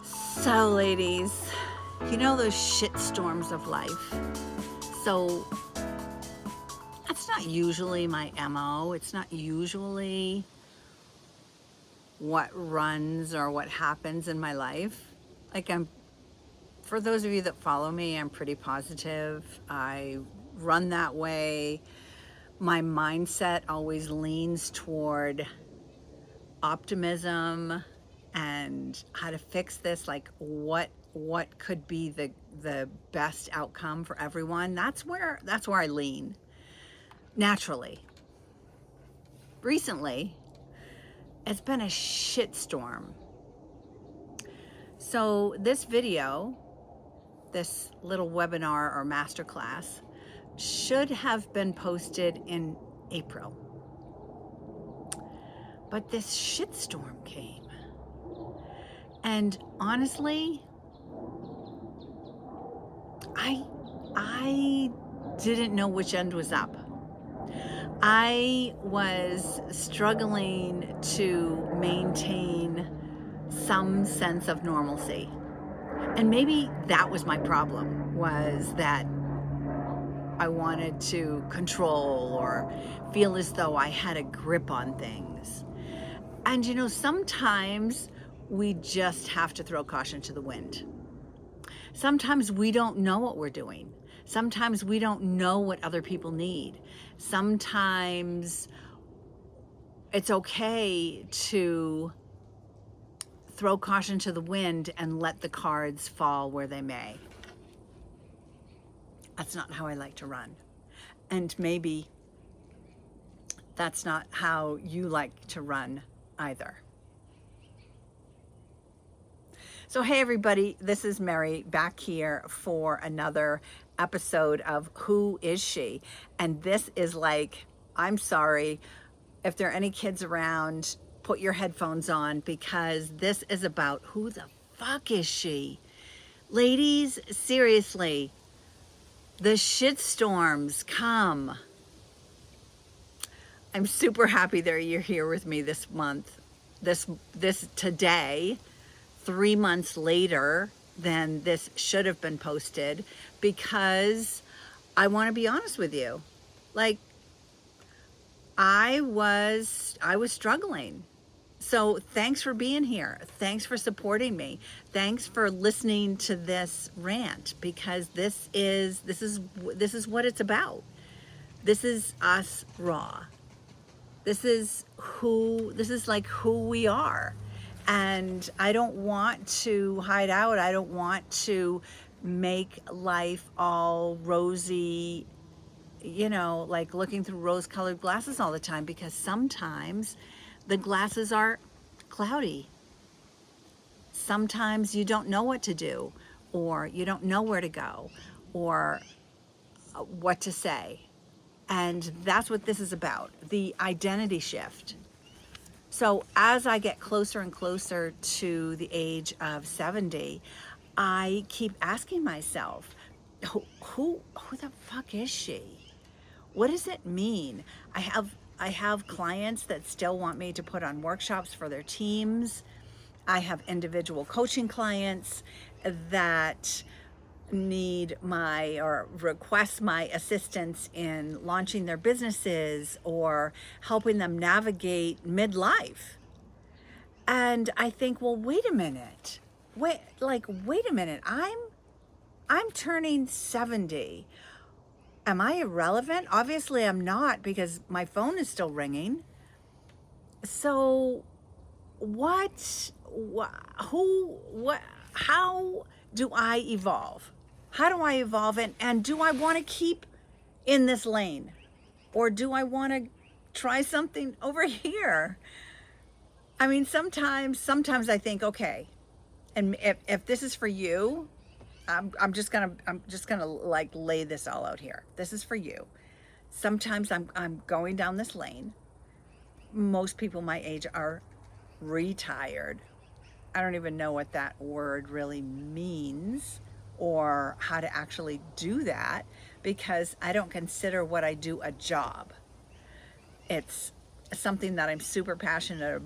So, ladies, you know those shit storms of life. So, that's not usually my MO. It's not usually what runs or what happens in my life. Like, for those of you that follow me, I'm pretty positive. I run that way. My mindset always leans toward optimism and how to fix this, like what could be the best outcome for everyone. That's where I lean naturally. Recently, it's been a shitstorm. So this video, this little webinar or masterclass, should have been posted in April. But this shitstorm came. And honestly, I didn't know which end was up. I was struggling to maintain some sense of normalcy. And maybe that was my problem, was that I wanted to control or feel as though I had a grip on things. And sometimes we just have to throw caution to the wind. Sometimes we don't know what we're doing. Sometimes we don't know what other people need. Sometimes it's okay to throw caution to the wind and let the cards fall where they may. That's not how I like to run. And maybe that's not how you like to run either. So, hey everybody, this is Mary back here for another episode of Who Is She? And this is like, I'm sorry, if there are any kids around, put your headphones on, because this is about who the fuck is she? Ladies, seriously, the shitstorms come. I'm super happy that you're here with me this month, this today, 3 months later than this should have been posted, because I want to be honest with you. Like, I was struggling. So thanks for being here. Thanks for supporting me. Thanks for listening to this rant, because this is what it's about. This is us raw. This is like who we are. And I don't want to hide out. I don't want to make life all rosy, like looking through rose-colored glasses all the time, because sometimes the glasses are cloudy. Sometimes you don't know what to do, or you don't know where to go, or what to say. And that's what this is about, the identity shift. So as I get closer and closer to the age of 70, I keep asking myself, who the fuck is she? What does it mean? I have clients that still want me to put on workshops for their teams. I have individual coaching clients that need or request my assistance in launching their businesses or helping them navigate midlife. And I think, well, wait a minute. Wait a minute. I'm turning 70. Am I irrelevant? Obviously I'm not, because my phone is still ringing. So how do I evolve? How do I evolve? And do I want to keep in this lane? Or do I want to try something over here? I mean, sometimes I think, okay, and if this is for you, I'm just gonna like lay this all out here. This is for you. Sometimes I'm going down this lane. Most people my age are retired. I don't even know what that word really means or how to actually do that, because I don't consider what I do a job. It's something that I'm super passionate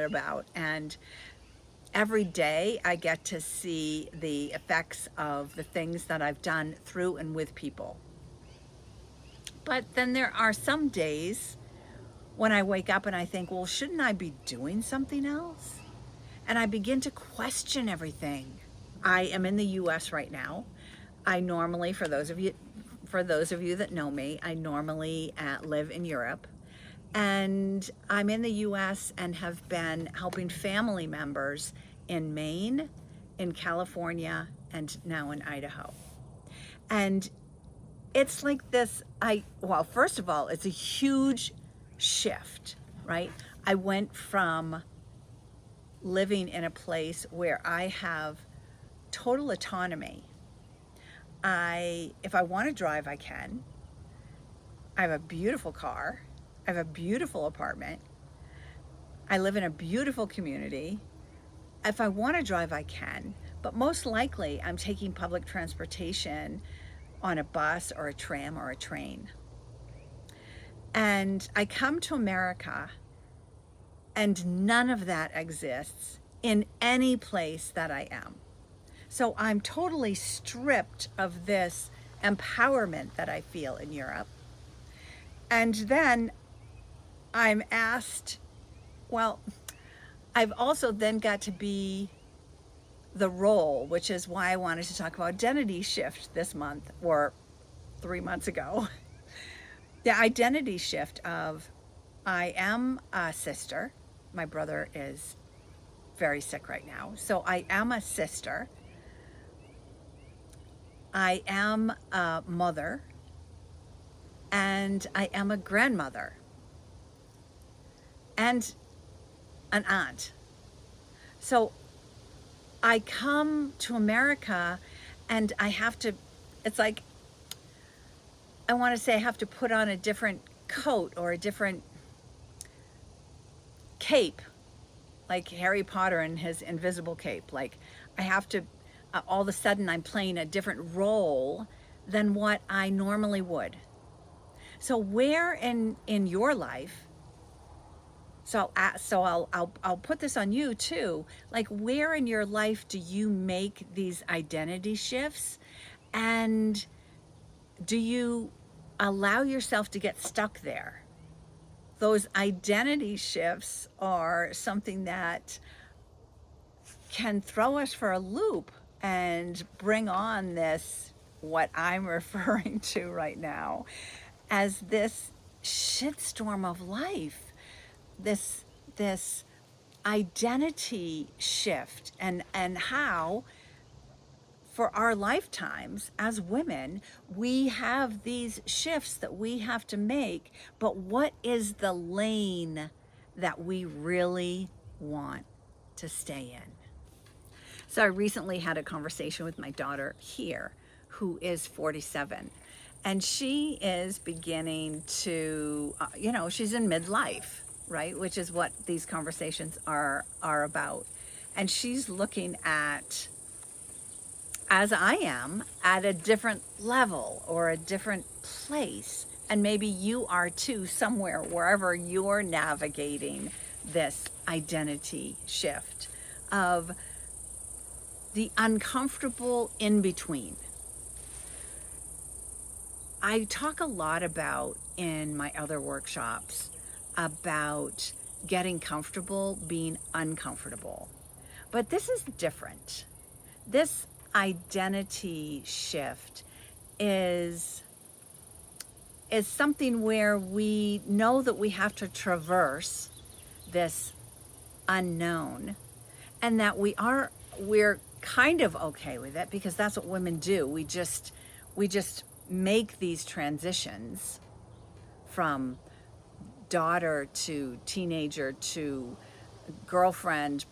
about, and every day I get to see the effects of the things that I've done through and with people. But then there are some days when I wake up and I think, well, shouldn't I be doing something else? And I begin to question everything. I am in the US right now. I normally, for those of you that know me, I normally live in Europe. And I'm in the US and have been helping family members in Maine, in California, and now in Idaho. And it's like this, well, first of all, it's a huge shift, right? I went from living in a place where I have total autonomy. If I want to drive, I can. I have a beautiful car. I have a beautiful apartment. I live in a beautiful community. If I want to drive, I can. But most likely, I'm taking public transportation on a bus or a tram or a train. And I come to America, and none of that exists in any place that I am. So I'm totally stripped of this empowerment that I feel in Europe. And then I'm asked, well, I've also then got to be the role, which is why I wanted to talk about identity shift this month or 3 months ago. The identity shift of I am a sister. My brother is very sick right now. So I am a sister. I am a mother. And I am a grandmother. And an aunt. So I come to America and I have to, it's like, I want to say I have to put on a different coat or a different cape, like Harry Potter and his invisible cape. Like I have to, all of a sudden I'm playing a different role than what I normally would. So where in your life, I'll put this on you too. Like where in your life do you make these identity shifts, and do you allow yourself to get stuck there? Those identity shifts are something that can throw us for a loop and bring on this, what I'm referring to right now as this shitstorm of life, this identity shift, and how for our lifetimes as women we have these shifts that we have to make, but what is the lane that we really want to stay in? So I recently had a conversation with my daughter here, who is 47, and she is beginning to she's in midlife, right, which is what these conversations are about. And she's looking at, as I am, at a different level or a different place. And maybe you are too, somewhere, wherever you're navigating this identity shift of the uncomfortable in between. I talk a lot about in my other workshops about getting comfortable being uncomfortable. But this is different. This identity shift is something where we know that we have to traverse this unknown, and that we're kind of okay with it, because that's what women do. We just make these transitions from daughter to teenager to girlfriend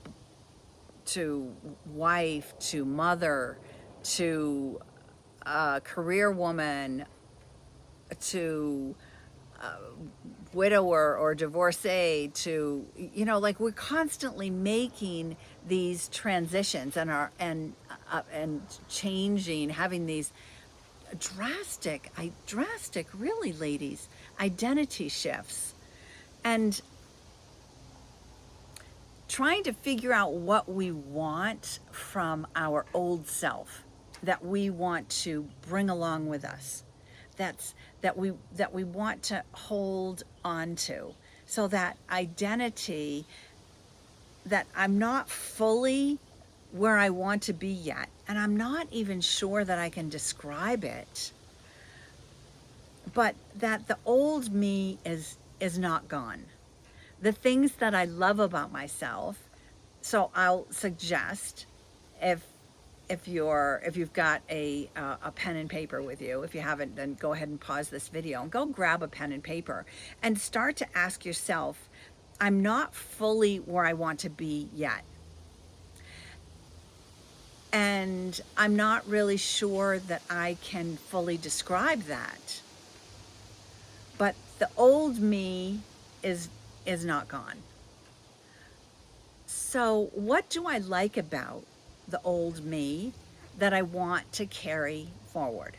to wife to mother to career woman to widower or divorcee to, like we're constantly making these transitions and changing, having these drastic, really, ladies, identity shifts. And trying to figure out what we want from our old self that we want to bring along with us, that we want to hold on to, so that identity, that I'm not fully where I want to be yet, and I'm not even sure that I can describe it, but that the old me is not gone. The things that I love about myself. So I'll suggest, if if you've got a pen and paper with you. If you haven't, then go ahead and pause this video and go grab a pen and paper and start to ask yourself, I'm not fully where I want to be yet. And I'm not really sure that I can fully describe that. But the old me is not gone. So what do I like about the old me that I want to carry forward?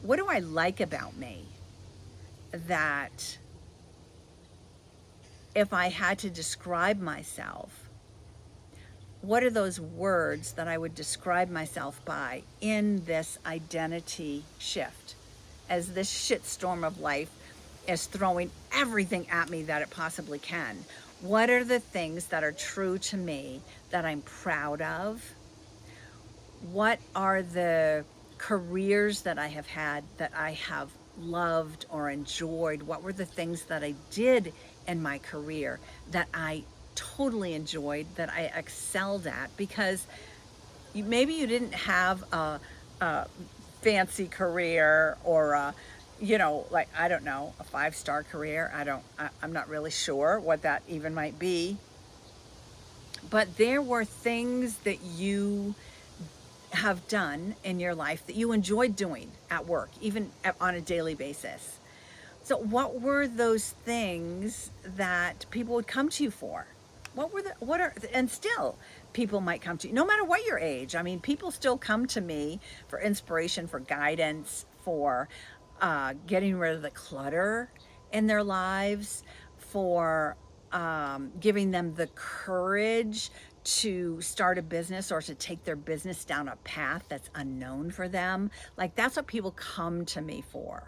What do I like about me that, if I had to describe myself, what are those words that I would describe myself by in this identity shift? As this shitstorm of life is throwing everything at me that it possibly can, what are the things that are true to me that I'm proud of? What are the careers that I have had that I have loved or enjoyed? What were the things that I did in my career that I totally enjoyed, that I excelled at? Because maybe you didn't have a fancy career, or like, I don't know, a 5-star career. I'm not really sure what that even might be. But there were things that you have done in your life that you enjoyed doing at work, even on a daily basis. So what were those things that people would come to you for? And still people might come to you, no matter what your age. I mean, people still come to me for inspiration, for guidance, for getting rid of the clutter in their lives, for giving them the courage to start a business or to take their business down a path that's unknown for them. Like, that's what people come to me for.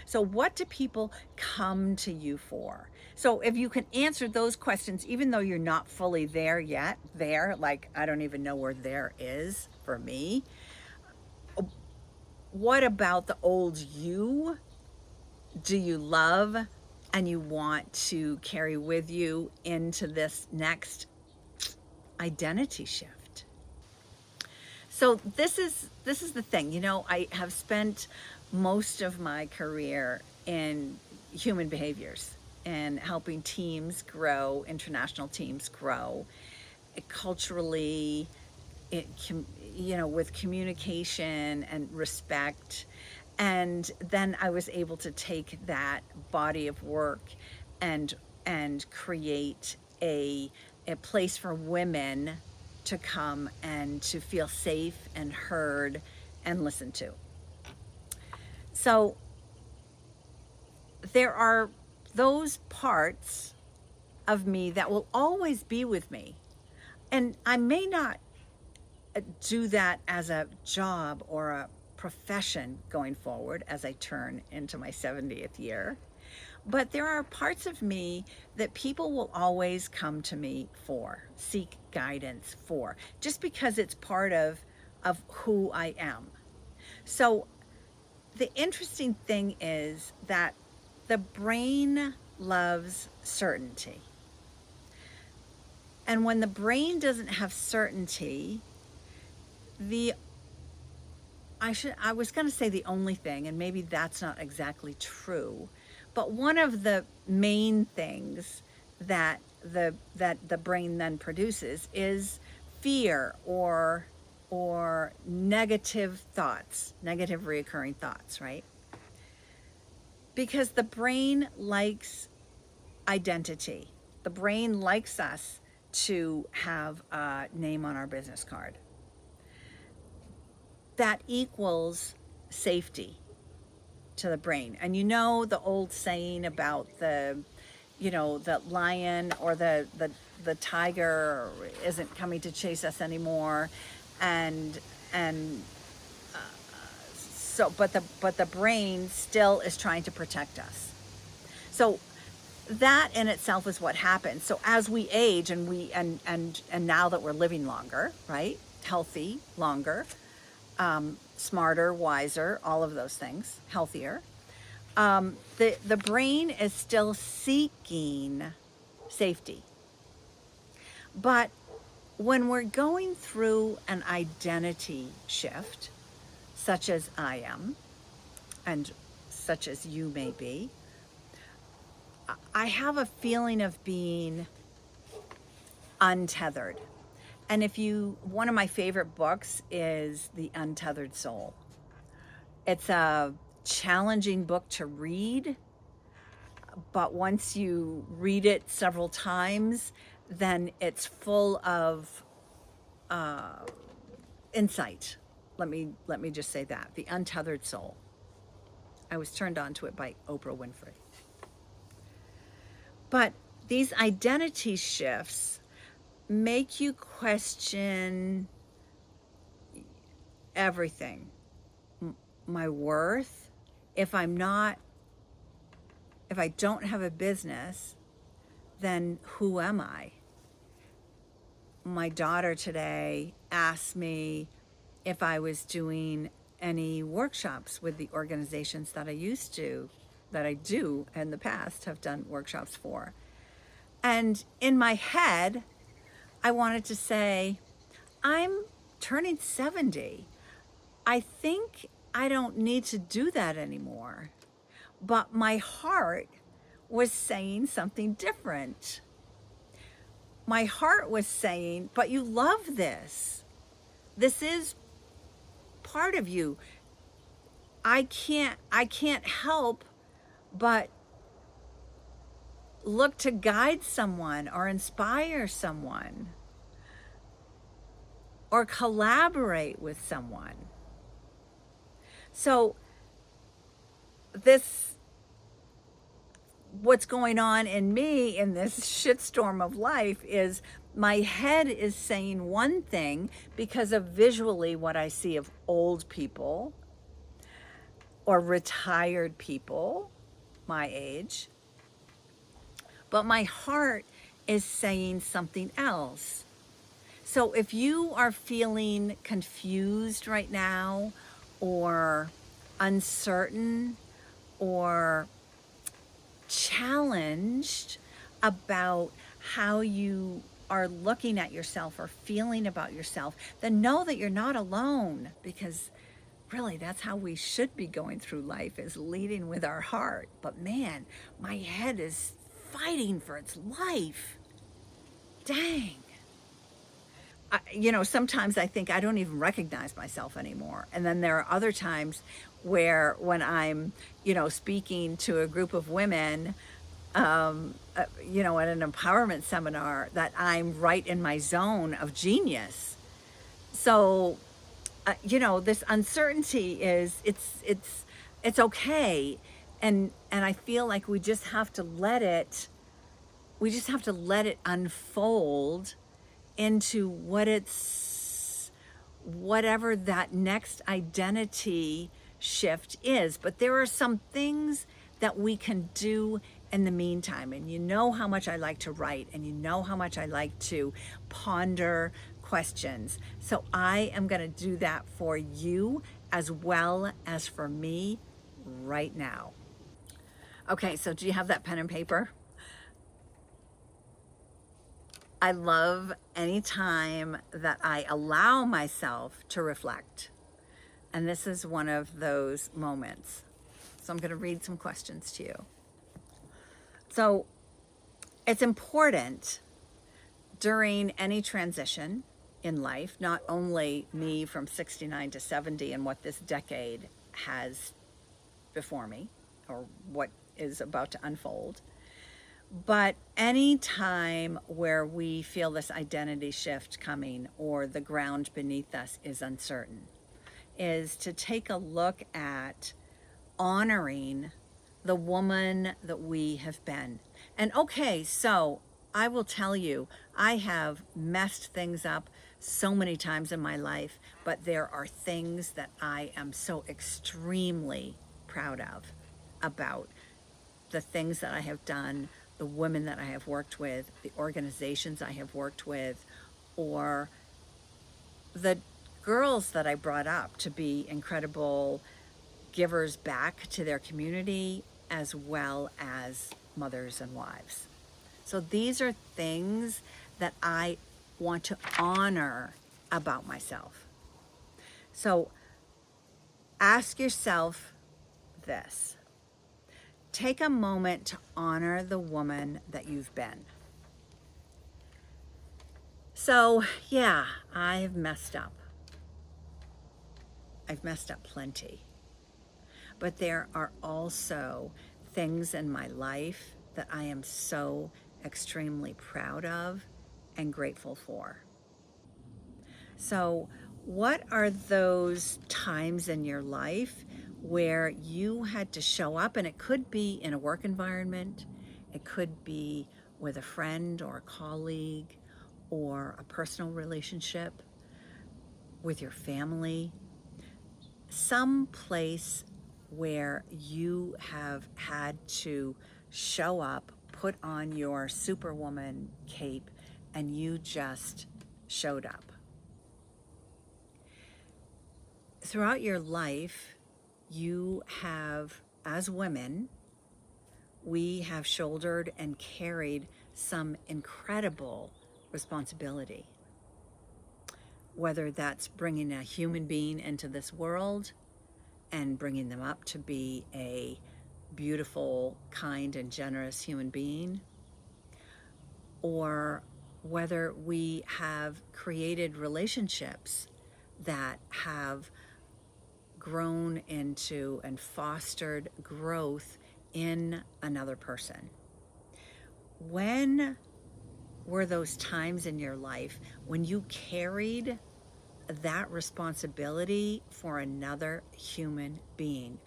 So what do people come to you for? So if you can answer those questions, even though you're not fully there yet, like, I don't even know where there is for me. What about the old you do you love and you want to carry with you into this next identity shift? So this is the thing. I have spent most of my career in human behaviors and helping teams grow, international teams grow, culturally, with communication and respect. And then I was able to take that body of work and create a place for women to come and to feel safe and heard and listened to. So there are those parts of me that will always be with me. And I may not do that as a job or a profession going forward as I turn into my 70th year. But there are parts of me that people will always come to me for, seek guidance for, just because it's part of who I am. So the interesting thing is that the brain loves certainty. And when the brain doesn't have certainty, I was going to say the only thing, and maybe that's not exactly true, but one of the main things that the brain then produces is fear or negative thoughts, negative reoccurring thoughts, right? Because the brain likes identity. The brain likes us to have a name on our business card. That equals safety to the brain. And the old saying about the lion or the the tiger isn't coming to chase us anymore, and so but the brain still is trying to protect us. So that in itself is what happens. So as we age and and now that we're living longer, right? Healthy, longer, smarter, wiser, all of those things, healthier. The brain is still seeking safety. But when we're going through an identity shift, such as I am, and such as you may be, I have a feeling of being untethered. And one of my favorite books is The Untethered Soul. It's a challenging book to read, but once you read it several times, then it's full of insight. Let me just say that. The Untethered Soul. I was turned on to it by Oprah Winfrey. But these identity shifts make you question everything. My worth. If I don't have a business, then who am I? My daughter today asked me if I was doing any workshops with the organizations that I do in the past have done workshops for. And in my head, I wanted to say, I'm turning 70. I think I don't need to do that anymore. But my heart was saying something different. My heart was saying, but you love this. This is part of you. I can't help but look to guide someone or inspire someone or collaborate with someone. So what's going on in me in this shitstorm of life is my head is saying one thing because of visually what I see of old people or retired people my age. But my heart is saying something else. So if you are feeling confused right now or uncertain or challenged about how you are looking at yourself or feeling about yourself, then know that you're not alone, because really that's how we should be going through life, is leading with our heart. But man, my head is fighting for its life. Dang. Sometimes I think I don't even recognize myself anymore. And then there are other times when I'm, speaking to a group of women, at an empowerment seminar, that I'm right in my zone of genius. So, this uncertainty it's okay. And I feel like we just have to let it unfold into whatever that next identity shift is. But there are some things that we can do in the meantime. And you know how much I like to write, and you know how much I like to ponder questions. So I am going to do that for you as well as for me right now. Okay, so do you have that pen and paper? I love any time that I allow myself to reflect. And this is one of those moments. So I'm going to read some questions to you. So it's important during any transition in life, not only me from 69 to 70 and what this decade has before me or what is about to unfold, but any time where we feel this identity shift coming or the ground beneath us is uncertain, is to take a look at honoring the woman that we have been. And okay, so I will tell you, I have messed things up so many times in my life, but there are things that I am so extremely proud of about the things that I have done, the women that I have worked with, the organizations I have worked with, or the girls that I brought up to be incredible givers back to their community, as well as mothers and wives. So these are things that I want to honor about myself. So ask yourself this. Take a moment to honor the woman that you've been. So, yeah, I've messed up. I've messed up plenty. But there are also things in my life that I am so extremely proud of and grateful for. So, what are those times in your life where you had to show up? And it could be in a work environment, it could be with a friend or a colleague, or a personal relationship with your family, some place where you have had to show up, put on your superwoman cape, and you just showed up. Throughout your life, you have, as women, we have shouldered and carried some incredible responsibility. Whether that's bringing a human being into this world and bringing them up to be a beautiful, kind, and generous human being, or whether we have created relationships that have grown into and fostered growth in another person. When were those times in your life when you carried that responsibility for another human being?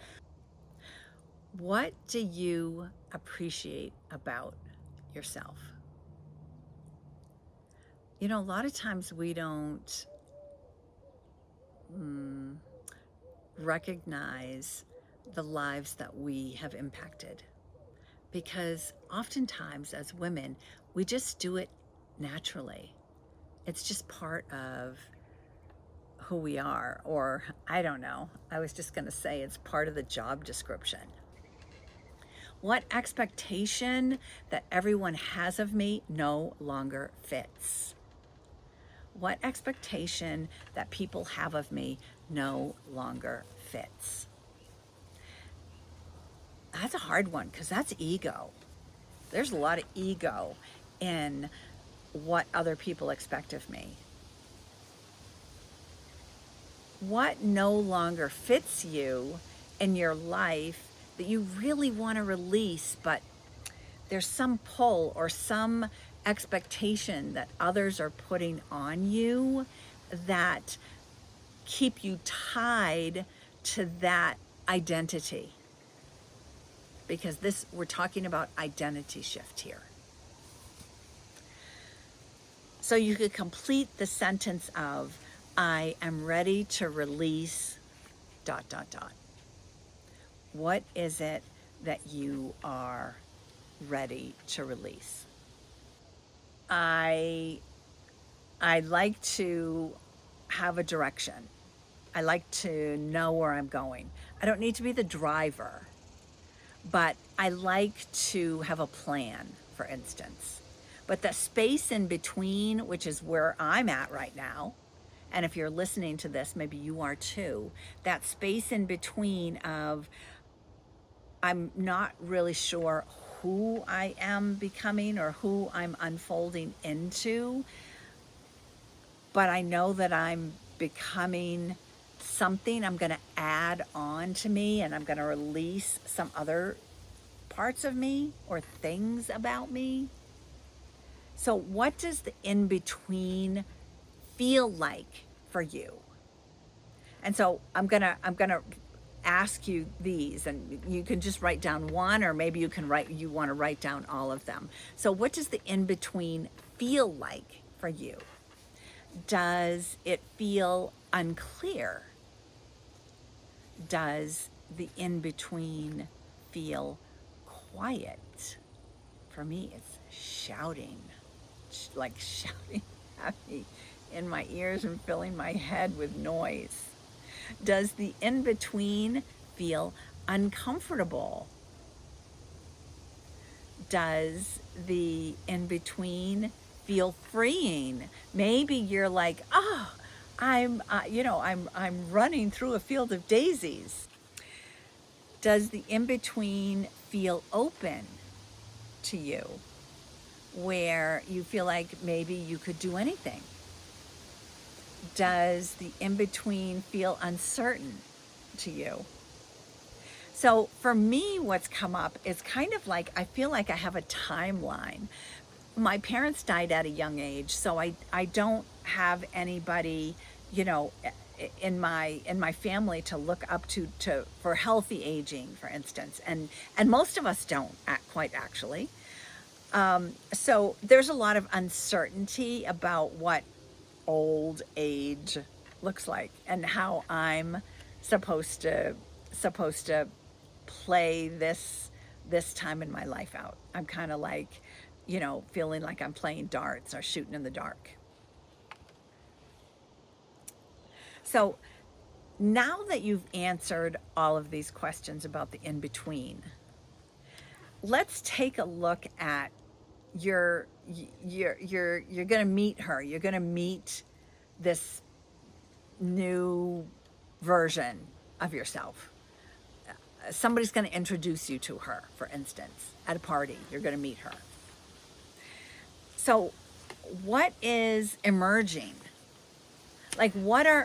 What do you appreciate about yourself? You know, a lot of times we don't recognize the lives that we have impacted, because oftentimes as women, we just do it naturally. It's just part of who we are, or I don't know. I was just going to say it's part of the job description. What expectation that everyone has of me no longer fits. What expectation that people have of me no longer fits. That's a hard one, because that's ego. There's a lot of ego in what other people expect of me. What no longer fits you in your life that you really want to release, but there's some pull or some expectation that others are putting on you that keep you tied to that identity. Because we're talking about identity shift here. So you could complete the sentence of, I am ready to release ... What is it that you are ready to release? I like to have a direction. I like to know where I'm going. I don't need to be the driver, but I like to have a plan, for instance. But the space in between, which is where I'm at right now, and if you're listening to this, maybe you are too, that space in between of, I'm not really sure who I am becoming or who I'm unfolding into, but I know that I'm becoming something. I'm going to add on to me, and I'm going to release some other parts of me or things about me. So what does the in-between feel like for you? And so I'm gonna ask you these, and you can just write down one, or maybe you want to write down all of them. So what does the in between feel like for you? Does it feel unclear? Does the in between feel quiet? For me, it's shouting, like shouting at me in my ears and filling my head with noise. Does the in between feel uncomfortable? Does the in between feel freeing? Maybe you're like, oh, I'm running through a field of daisies. Does the in between feel open to you, where you feel like maybe you could do anything? Does the in between feel uncertain to you? So for me, what's come up is kind of like, I feel like I have a timeline. My parents died at a young age, so I don't have anybody, you know, in my family to look up to for healthy aging, for instance, and most of us don't quite actually. So there's a lot of uncertainty about what old age looks like and how I'm supposed to play this time in my life out. I'm kind of like, feeling like I'm playing darts or shooting in the dark. So now that you've answered all of these questions about the in between, let's take a look at you're going to meet her. You're going to meet this new version of yourself. Somebody's going to introduce you to her, for instance, at a party. You're going to meet her. So, what is emerging? Like,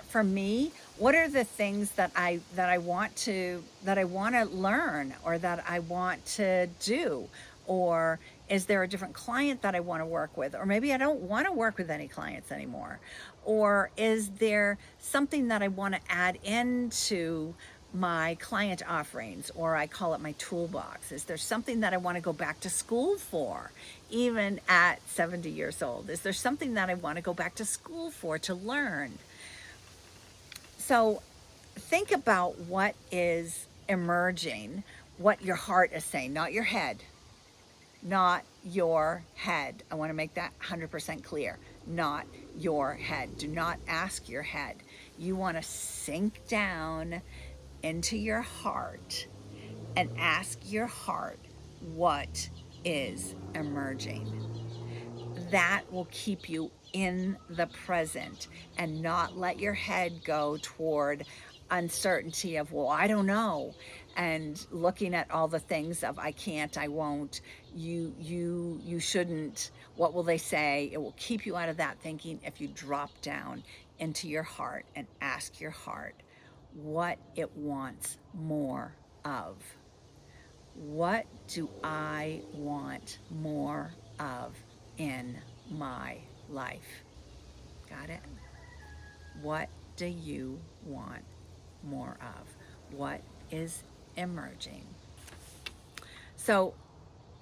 for me, what are the things that I want to learn, or that I want to do? Or is there a different client that I want to work with? Or maybe I don't want to work with any clients anymore. Or is there something that I want to add into my client offerings, or I call it my toolbox? Is there something that I want to go back to school for, even at 70 years old? Is there something that I want to go back to school for to learn? So think about what is emerging, what your heart is saying, not your head. Not your head. I want to make that 100% clear. Not your head. Do not ask your head. You want to sink down into your heart and ask your heart what is emerging. That will keep you in the present and not let your head go toward uncertainty of, well, I don't know, and looking at all the things of I can't, I won't, you shouldn't, what will they say? It will keep you out of that thinking if you drop down into your heart and ask your heart what it wants more of. What do I want more of in my life? Got it? What do you want more of? What is emerging? So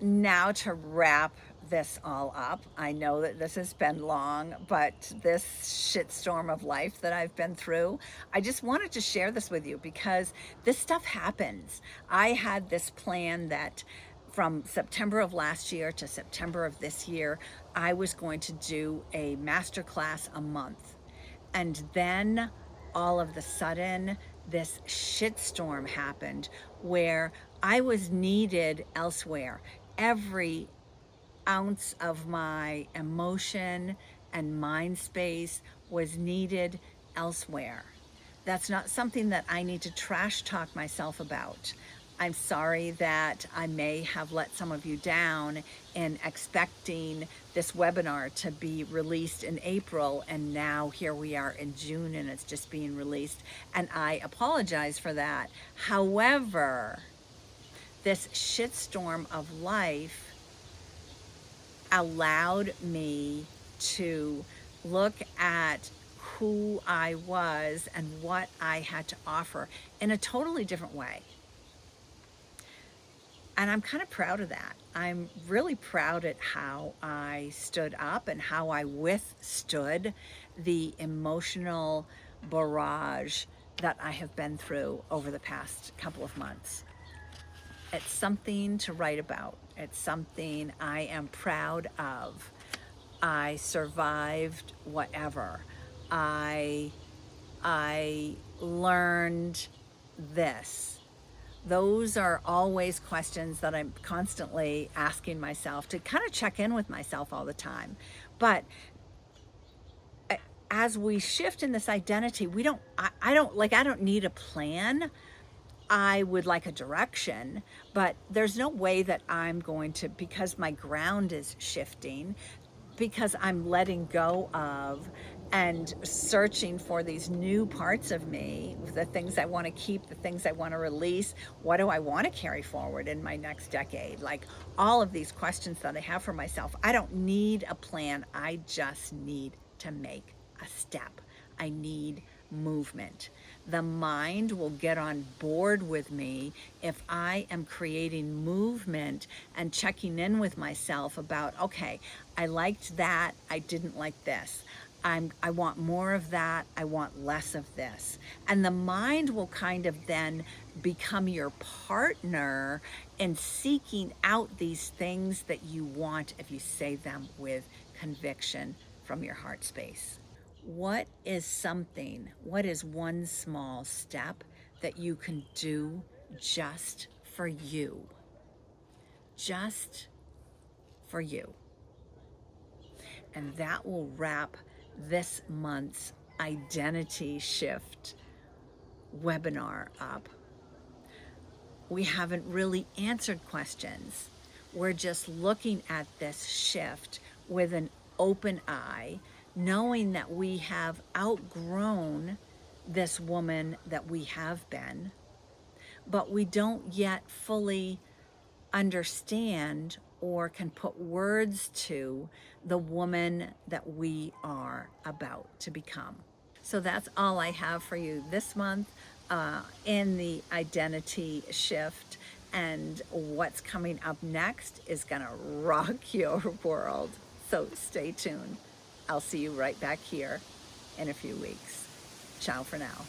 now, to wrap this all up, I know that this has been long, but this shitstorm of life that I've been through, I just wanted to share this with you because this stuff happens. I had this plan that from September of last year to September of this year, I was going to do a masterclass a month. And then all of the sudden, this shitstorm happened where I was needed elsewhere. Every ounce of my emotion and mind space was needed elsewhere. That's not something that I need to trash talk myself about. I'm sorry that I may have let some of you down in expecting this webinar to be released in April, and now here we are in June and it's just being released, and I apologize for that. However, this shitstorm of life allowed me to look at who I was and what I had to offer in a totally different way. And I'm kind of proud of that. I'm really proud at how I stood up and how I withstood the emotional barrage that I have been through over the past couple of months. It's something to write about. It's something I am proud of. I survived whatever. I I learned this. Those are always questions that I'm constantly asking myself to kind of check in with myself all the time. But as we shift in this identity, I don't need a plan. I would like a direction, but there's no way that I'm going to, because my ground is shifting, because I'm letting go of and searching for these new parts of me, the things I want to keep, the things I want to release. What do I want to carry forward in my next decade? Like all of these questions that I have for myself. I don't need a plan. I just need to make a step. I need movement. The mind will get on board with me if I am creating movement and checking in with myself about, okay, I liked that, I didn't like this. I want more of that, I want less of this. And the mind will kind of then become your partner in seeking out these things that you want if you say them with conviction from your heart space. What is one small step that you can do just for you? Just for you. And that will wrap this month's Identity Shift webinar up. We haven't really answered questions. We're just looking at this shift with an open eye, knowing that we have outgrown this woman that we have been, but we don't yet fully understand or can put words to the woman that we are about to become. So that's all I have for you this month in the identity shift. And what's coming up next is going to rock your world. So stay tuned. I'll see you right back here in a few weeks. Ciao for now.